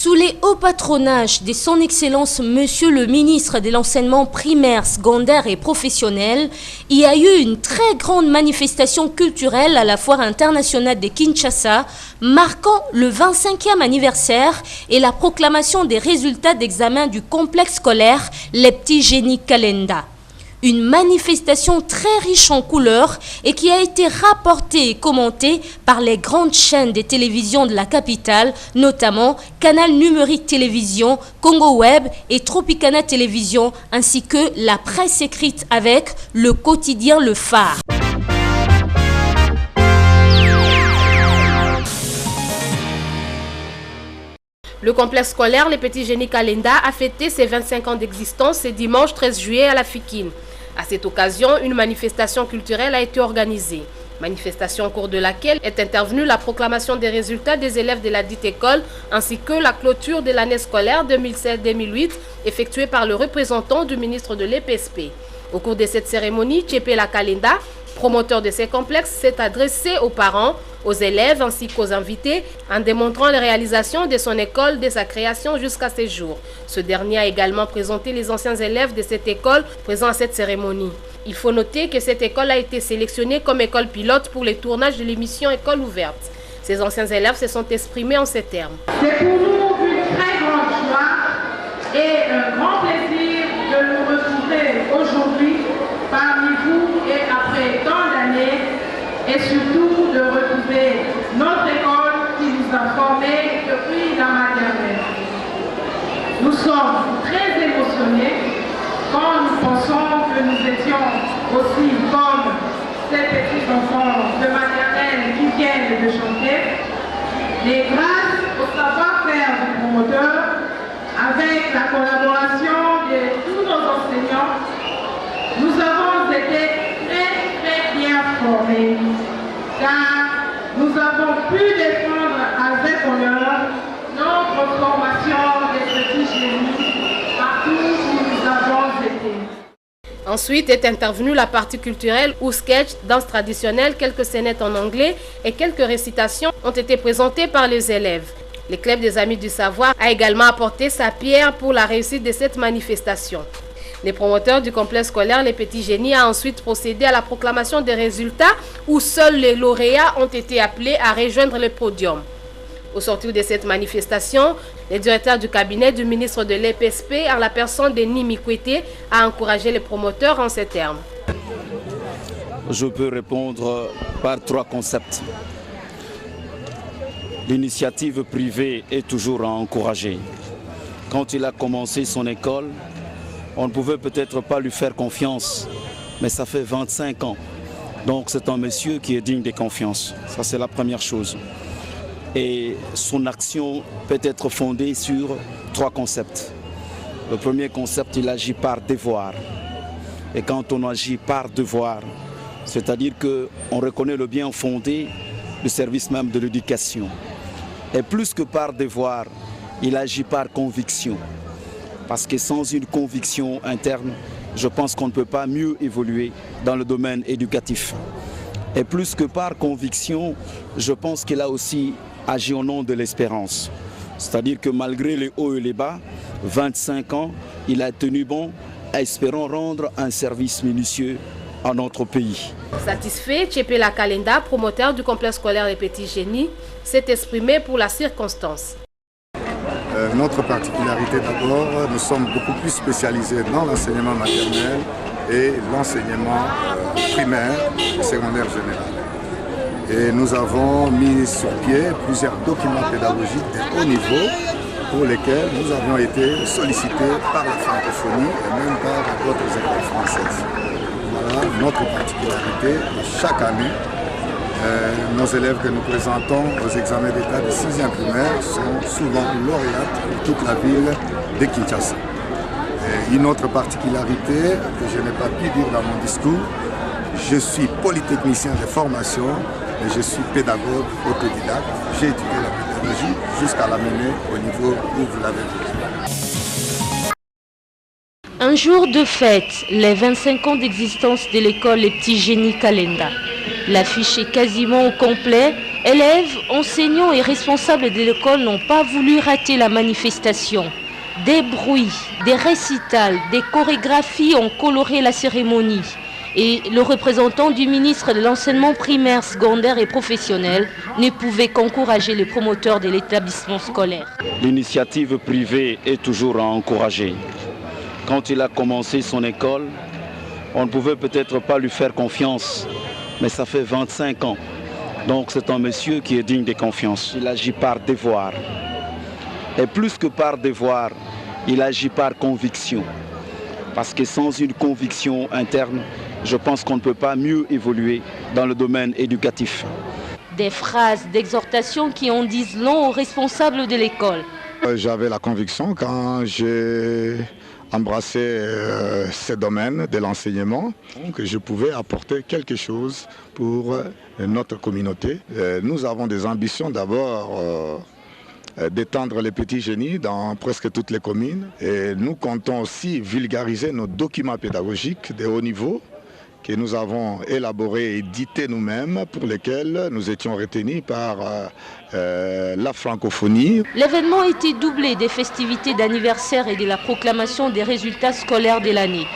Sous les hauts patronages de son Excellence Monsieur le ministre de l'enseignement primaire, secondaire et professionnel, il y a eu une très grande manifestation culturelle à la Foire internationale de Kinshasa, marquant le 25e anniversaire et la proclamation des résultats d'examen du complexe scolaire Les Petits Génies Kalenda. Une manifestation très riche en couleurs et qui a été rapportée et commentée par les grandes chaînes de télévision de la capitale, notamment Canal Numérique Télévision, Congo Web et Tropicana Télévision, ainsi que la presse écrite avec le quotidien Le Phare. Le complexe scolaire Les Petits Génies Kalenda a fêté ses 25 ans d'existence ce dimanche 13 juillet à la Fikine. À cette occasion, une manifestation culturelle a été organisée. Manifestation au cours de laquelle est intervenue la proclamation des résultats des élèves de la dite école ainsi que la clôture de l'année scolaire 2007-2008 effectuée par le représentant du ministre de l'EPSP. Au cours de cette cérémonie, Tchepela Kalenda, promoteur de ces complexes, s'est adressé aux parents, aux élèves ainsi qu'aux invités en démontrant les réalisations de son école dès sa création jusqu'à ces jours. Ce dernier a également présenté les anciens élèves de cette école présents à cette cérémonie. Il faut noter que cette école a été sélectionnée comme école pilote pour les tournages de l'émission École ouverte. Ces anciens élèves se sont exprimés en ces termes. C'est pour nous une très grande joie et un grand plaisir de nous retrouver aujourd'hui parmi vous et après tant d'années et surtout de retrouver notre école qui nous a formés depuis la maternelle. Nous sommes très émotionnés quand nous pensons que nous étions aussi comme ces petits enfants de maternelle qui viennent de chanter. Et grâce au savoir-faire du promoteur, avec la collaboration de tous nos enseignants, nous avons été très bien formés, car nous avons pu défendre avec honneur notre formation des petits génies partout où nous avons été. Ensuite est intervenue la partie culturelle où sketch, danse traditionnelle, quelques scénettes en anglais et quelques récitations ont été présentées par les élèves. Le club des Amis du Savoir a également apporté sa pierre pour la réussite de cette manifestation. Les promoteurs du complexe scolaire Les Petits Génies a ensuite procédé à la proclamation des résultats où seuls les lauréats ont été appelés à rejoindre le podium. Au sortir de cette manifestation, le directeur du cabinet du ministre de l'EPSP, en la personne de Nimi Kwete, a encouragé les promoteurs en ces termes. Je peux répondre par 3 concepts. L'initiative privée est toujours à encourager. Quand il a commencé son école, on ne pouvait peut-être pas lui faire confiance, mais ça fait 25 ans. Donc c'est un monsieur qui est digne de confiance. Ça c'est la première chose. Et son action peut être fondée sur 3 concepts. Le premier concept, il agit par devoir. Et quand on agit par devoir, c'est-à-dire qu'on reconnaît le bien fondé du service même de l'éducation. Et plus que par devoir, il agit par conviction. Parce que sans une conviction interne, je pense qu'on ne peut pas mieux évoluer dans le domaine éducatif. Et plus que par conviction, je pense qu'il a aussi agi au nom de l'espérance. C'est-à-dire que malgré les hauts et les bas, 25 ans, il a tenu bon, espérant rendre un service minutieux à notre pays. Satisfait, Tchepela Kalenda, promoteur du complexe scolaire Les Petits Génies, s'est exprimé pour la circonstance. Notre particularité d'abord, nous sommes beaucoup plus spécialisés dans l'enseignement maternel et l'enseignement primaire et secondaire général. Et nous avons mis sur pied plusieurs documents pédagogiques de haut niveau pour lesquels nous avions été sollicités par la francophonie et même par d'autres écoles françaises. Voilà notre particularité. Chaque année, nos élèves que nous présentons aux examens d'état de 6e primaire sont souvent lauréates pour toute la ville de Kinshasa. Et une autre particularité que je n'ai pas pu dire dans mon discours, je suis polytechnicien de formation et je suis pédagogue autodidacte. J'ai étudié la pédagogie jusqu'à la mener au niveau où vous l'avez vu. Un jour de fête, les 25 ans d'existence de l'école Les Petits Génies Kalenda. L'affiche est quasiment au complet Élèves, enseignants et responsables de l'école n'ont pas voulu rater la manifestation. Des bruits, des récitals, des chorégraphies ont coloré la cérémonie. Et le représentant du ministre de l'enseignement primaire, secondaire et professionnel ne pouvait qu'encourager les promoteurs de l'établissement scolaire. L'initiative privée est toujours à encourager. Quand il a commencé son école, on ne pouvait peut-être pas lui faire confiance, mais ça fait 25 ans. Donc c'est un monsieur qui est digne de confiance. Il agit par devoir. Et plus que par devoir, il agit par conviction. Parce que sans une conviction interne, je pense qu'on ne peut pas mieux évoluer dans le domaine éducatif. Des phrases d'exhortation qui en disent long aux responsables de l'école. J'avais la conviction quand j'ai embrassé ce domaine de l'enseignement que je pouvais apporter quelque chose pour notre communauté. Nous avons des ambitions d'abord d'étendre les petits génies dans presque toutes les communes. Et nous comptons aussi vulgariser nos documents pédagogiques de haut niveau que nous avons élaborés et édités nous-mêmes, pour lesquels nous étions retenus par la francophonie. L'événement a été doublé des festivités d'anniversaire et de la proclamation des résultats scolaires de l'année.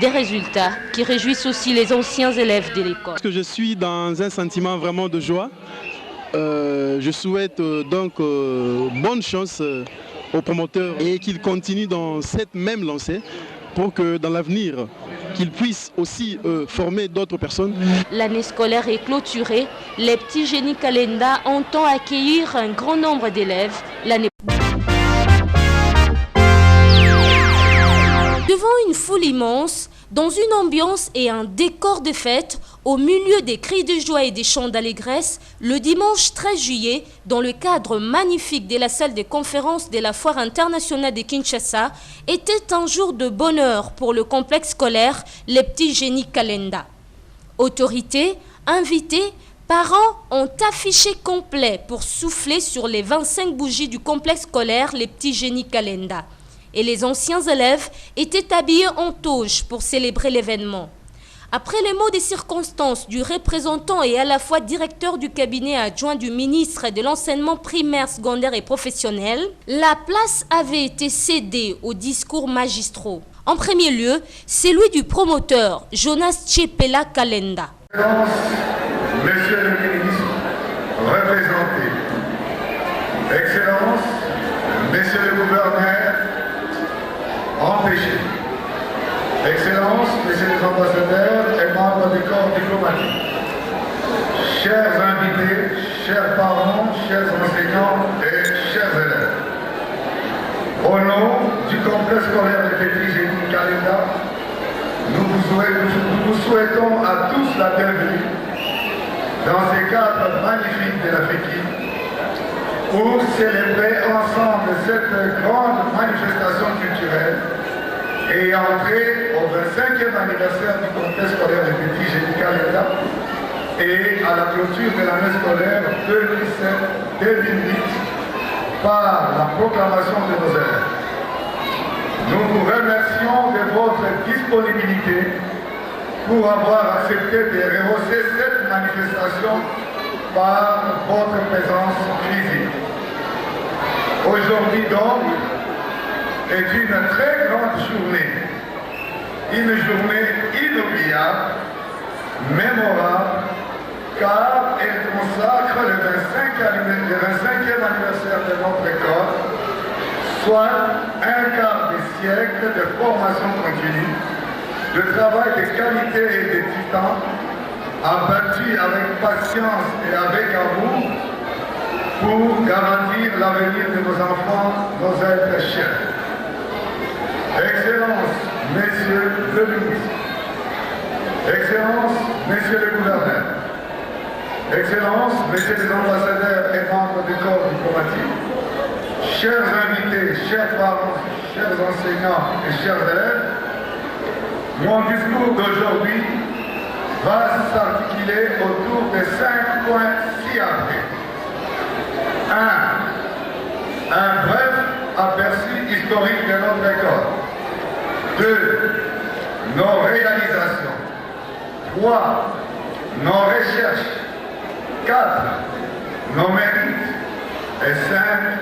Des résultats qui réjouissent aussi les anciens élèves de l'école. Parce que je suis dans un sentiment vraiment de joie. Je souhaite donc bonne chance aux promoteurs et qu'ils continuent dans cette même lancée pour que dans l'avenir, qu'ils puissent aussi former d'autres personnes. L'année scolaire est clôturée. Les petits génies Kalenda entend accueillir un grand nombre d'élèves l'année devant une foule immense, dans une ambiance et un décor de fête, au milieu des cris de joie et des chants d'allégresse, le dimanche 13 juillet, dans le cadre magnifique de la salle de conférence de la Foire internationale de Kinshasa, était un jour de bonheur pour le complexe scolaire Les Petits Génies Kalenda. Autorités, invités, parents ont affiché complet pour souffler sur les 25 bougies du complexe scolaire Les Petits Génies Kalenda. Et les anciens élèves étaient habillés en toge pour célébrer l'événement. Après les mots des circonstances du représentant et à la fois directeur du cabinet adjoint du ministre de l'enseignement primaire, secondaire et professionnel, la place avait été cédée aux discours magistraux. En premier lieu, celui du promoteur, Jonas Tchepela Kalenda. Monsieur le ministre, représenté. Excellence, Monsieur le gouverneur, empêché. Excellence, Messieurs les ambassadeurs et membres du corps diplomatique. Chers invités, chers parents, chers enseignants et chers élèves. Au nom du complexe scolaire des Petits Génies Kalenda, nous souhaitons à tous la bienvenue dans ces cadres magnifiques de la FEKI pour célébrer ensemble cette grande manifestation culturelle et entrer au 25e anniversaire du complexe scolaire des Petits Génies Kalenda et à la clôture de l'année scolaire 2007-2008 par la proclamation de nos élèves. Nous vous remercions de votre disponibilité pour avoir accepté de rehausser cette manifestation par votre présence physique. Aujourd'hui donc est une très grande journée, une journée inoubliable, mémorable, car elle consacre le 25e anniversaire de notre école, soit un quart de siècle de formation continue, de travail de qualité et de titan, abattu avec patience et avec amour pour garantir l'avenir de nos enfants, nos êtres chers. Excellence, Messieurs le ministre, Excellence, Messieurs les gouverneurs, Excellence, Messieurs les ambassadeurs et membres du corps diplomatique, chers invités, chers parents, chers enseignants et chers élèves, mon discours d'aujourd'hui va s'articuler autour de 5 points ci-après. 1. Un bref aperçu historique de notre école. 2. Nos réalisations. 3. Nos recherches. 4. nos mérites et scène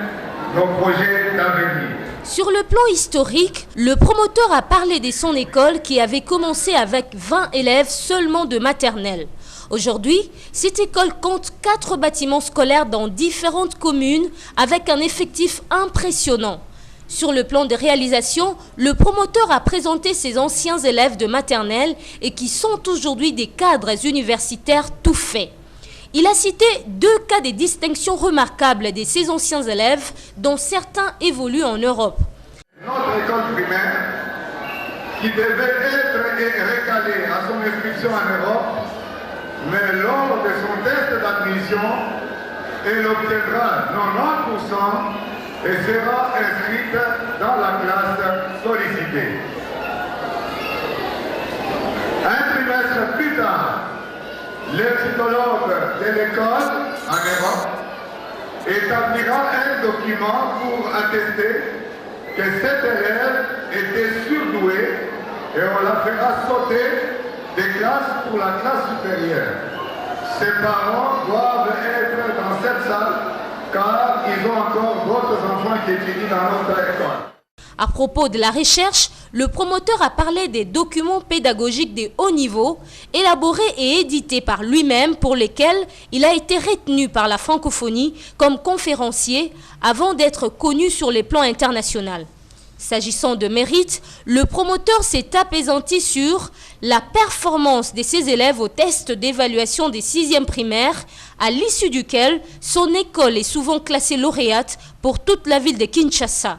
nos projets d'avenir. Sur le plan historique, le promoteur a parlé de son école qui avait commencé avec 20 élèves seulement de maternelle. Aujourd'hui, cette école compte 4 bâtiments scolaires dans différentes communes avec un effectif impressionnant. Sur le plan de réalisation, le promoteur a présenté ses anciens élèves de maternelle et qui sont aujourd'hui des cadres universitaires tout faits. Il a cité 2 cas de distinction remarquables de ses anciens élèves, dont certains évoluent en Europe. Notre école primaire, qui devait être recalée à son inscription en Europe, mais lors de son test d'admission, elle obtiendra 90% et sera inscrite dans la classe sollicitée. Un trimestre plus tard, le psychologue de l'école en Europe établira un document pour attester que cet élève était surdoué et on la fera sauter des classes pour la classe supérieure. Ses parents doivent être dans cette salle car ils ont encore d'autres enfants qui étudient dans notre école. À propos de la recherche, le promoteur a parlé des documents pédagogiques de haut niveau, élaborés et édités par lui-même pour lesquels il a été retenu par la francophonie comme conférencier avant d'être connu sur les plans internationaux. S'agissant de mérite, le promoteur s'est apaisanti sur la performance de ses élèves au test d'évaluation des 6e primaires, à l'issue duquel son école est souvent classée lauréate pour toute la ville de Kinshasa.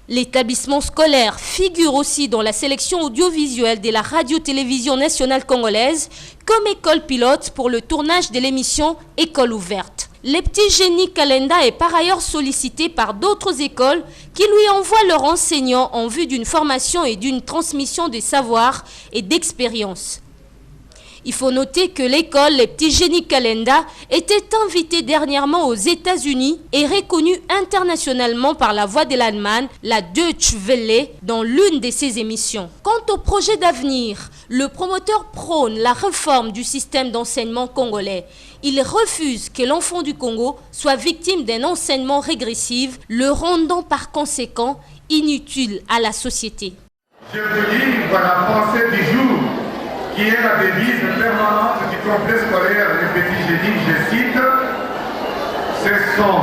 L'établissement scolaire figure aussi dans la sélection audiovisuelle de la radio-télévision nationale congolaise comme école pilote pour le tournage de l'émission École ouverte. Les petits génies Kalenda est par ailleurs sollicité par d'autres écoles qui lui envoient leurs enseignants en vue d'une formation et d'une transmission de savoir et d'expérience. Il faut noter que l'école Les Petits Génies Kalenda était invitée dernièrement aux États-Unis et reconnue internationalement par la voix de l'Allemagne, la Deutsche Welle, dans l'une de ses émissions. Quant au projet d'avenir, le promoteur prône la réforme du système d'enseignement congolais. Il refuse que l'enfant du Congo soit victime d'un enseignement régressif, le rendant par conséquent inutile à la société. Je vous livre la pensée du jour, qui est la devise permanente du complexe scolaire Les Petits Génies, je cite, ce sont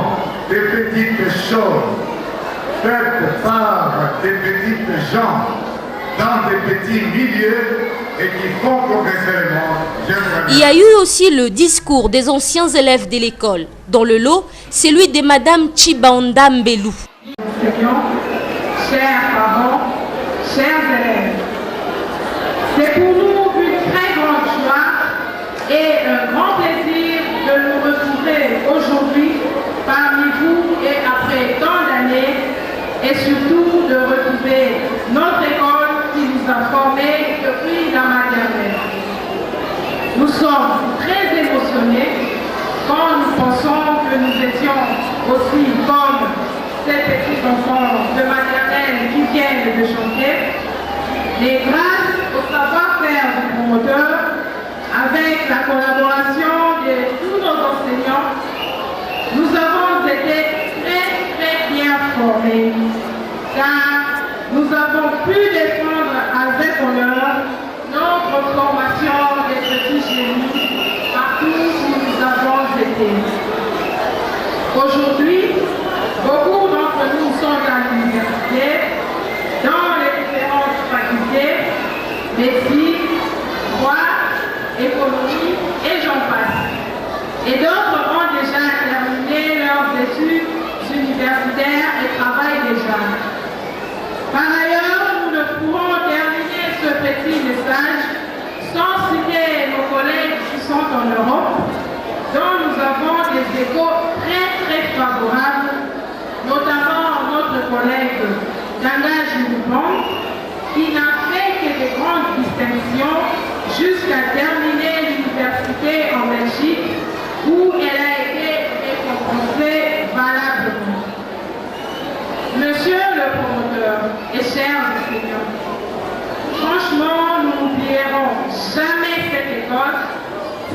des petites choses faites par des petites gens dans des petits milieux et qui font progresser le monde. Il y a eu aussi le discours des anciens élèves de l'école. Dans le lot, celui de Madame Chibanda Mbelou. Chers parents, chers élèves, c'est pour nous une très grande joie et un grand plaisir de nous retrouver aujourd'hui parmi vous et après tant d'années et surtout de retrouver notre école qui nous a formés depuis la maternelle. Nous sommes très émotionnés quand nous pensons que nous étions aussi comme ces petits enfants de maternelle qui viennent de chanter. Et grâce au savoir-faire du promoteur, avec la collaboration de tous nos enseignants, nous avons été très bien formés, car nous avons pu défendre avec honneur notre formation des petits génies partout où nous avons été. Aujourd'hui, beaucoup d'entre nous sont à l'université, dans les différentes facultés, médecine, droit, économie et j'en passe. Et d'autres ont déjà terminé leurs études universitaires et travaillent déjà. Par ailleurs, nous ne pourrons terminer ce petit message sans citer nos collègues qui sont en Europe, dont nous avons des échos très favorables, notamment notre collègue Danga Joubon, qui n'a fait que de grandes distinctions jusqu'à terminer l'université en Belgique, où elle a été récompensée valablement. Monsieur le promoteur et chers enseignants, franchement, nous n'oublierons jamais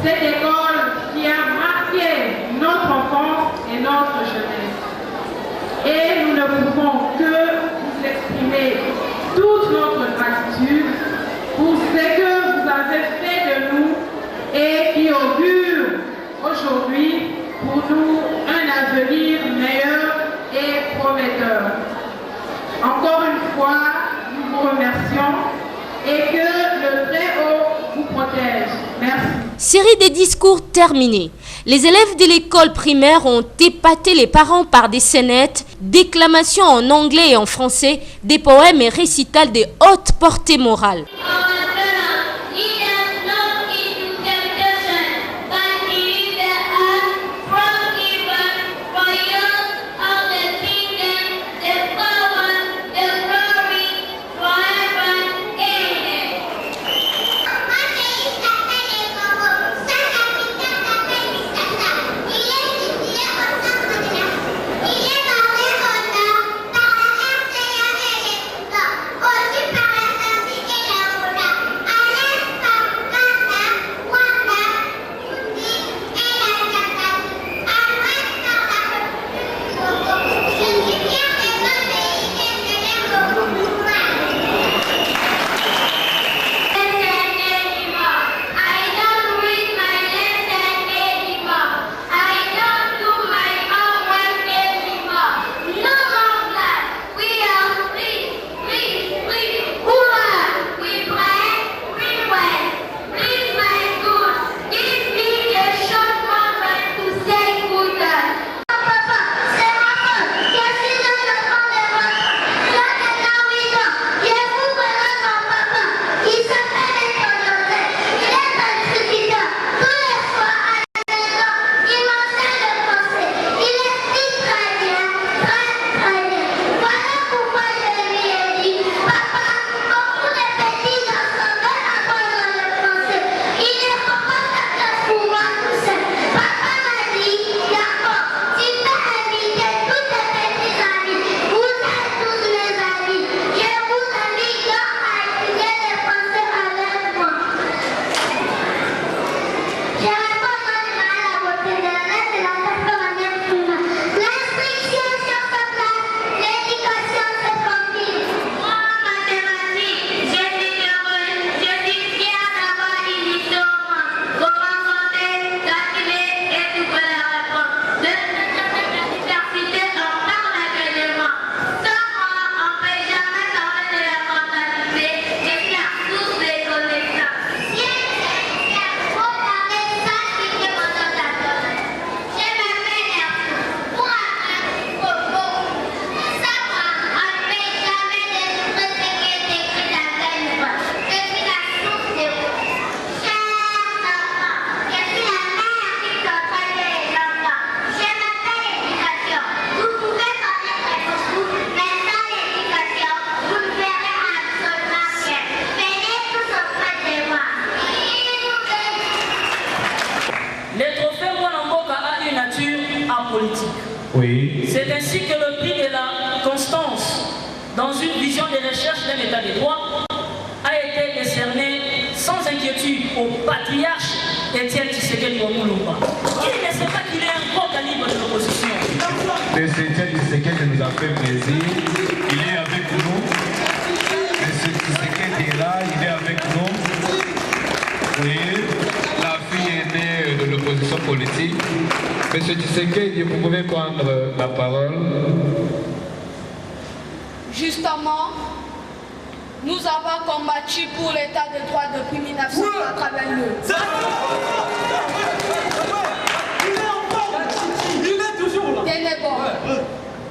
cette école qui a marqué notre enfance notre jeunesse. Et nous ne pouvons que vous exprimer toute notre gratitude pour ce que vous avez fait de nous et qui augure aujourd'hui pour nous un avenir meilleur et prometteur. Encore une fois, nous vous remercions et que le Très-Haut vous protège. Merci. Série des discours terminée. Les élèves de l'école primaire ont épaté les parents par des scénettes, déclamations en anglais et en français, des poèmes et récitals de haute portée morale. Oui. C'est ainsi que le prix de la constance dans une vision de recherche d'un état de droit a été décerné sans inquiétude au patriarche Étienne Tshisekedi Lumumba. Il ne sait pas qu'il est un bon calibre de l'opposition. M. Étienne Tshisekedi nous a fait plaisir. Il est avec nous. M. Tshisekedi est là, il est avec nous. Oui, la fille aînée de l'opposition politique. M. Tshisekedi, vous pouvez prendre la parole. Justement, nous avons combattu pour l'état de droit depuis 1982. Il est toujours là. Ténèbres,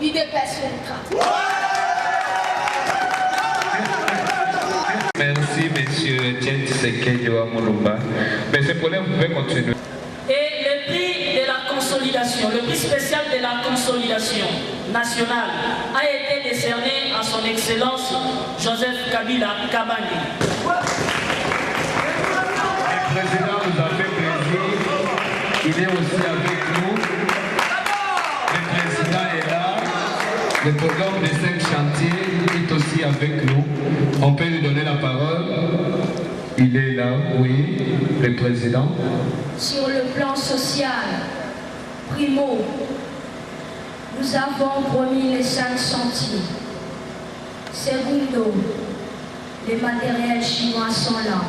UDPS 24. Merci, M. Étienne Tshisekedi Lumumba. Mais ce problème, vous pouvez continuer. Et le prix de la consolidation, le prix spécial de la consolidation nationale a été décerné à son Excellence Joseph Kabila Kabange. Le président nous a fait plaisir. Il est aussi avec nous. Le président est là. Le programme des 5 chantiers est aussi avec nous. On peut lui donner la parole. Il est là, oui, le président. Sur le plan social, primo, Nous avons promis les 5 centimes. Segundo, les matériels chinois sont là.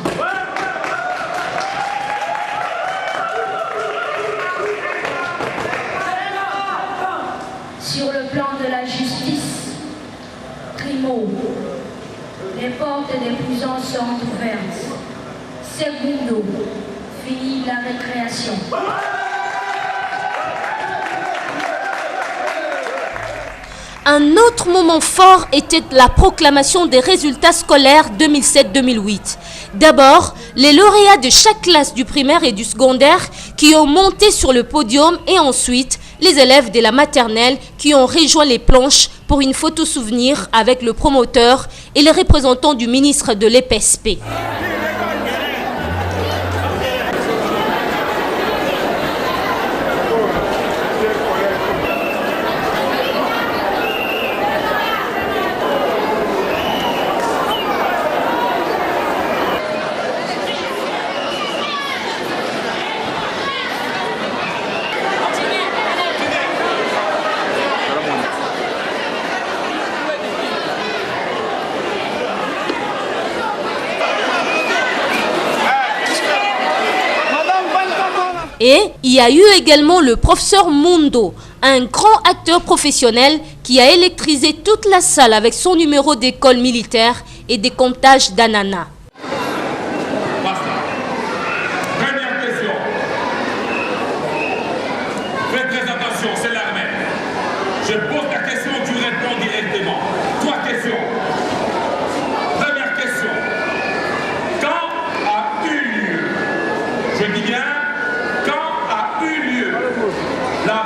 Sur le plan de la justice, primo, les portes des prisons sont ouvertes. Segundo, fini la récréation. Un autre moment fort était la proclamation des résultats scolaires 2007-2008. D'abord, les lauréats de chaque classe du primaire et du secondaire qui ont monté sur le podium et ensuite les élèves de la maternelle qui ont rejoint les planches pour une photo souvenir avec le promoteur et les représentants du ministre de l'EPSP. Et il y a eu également le professeur Mundo, un grand acteur professionnel qui a électrisé toute la salle avec son numéro d'école militaire et des comptages d'ananas. Première question. Faites très attention, c'est l'armée. Je pose la question, tu réponds directement. 3 questions. Première question. Quand a eu lieu, je dis bien, quand a eu lieu la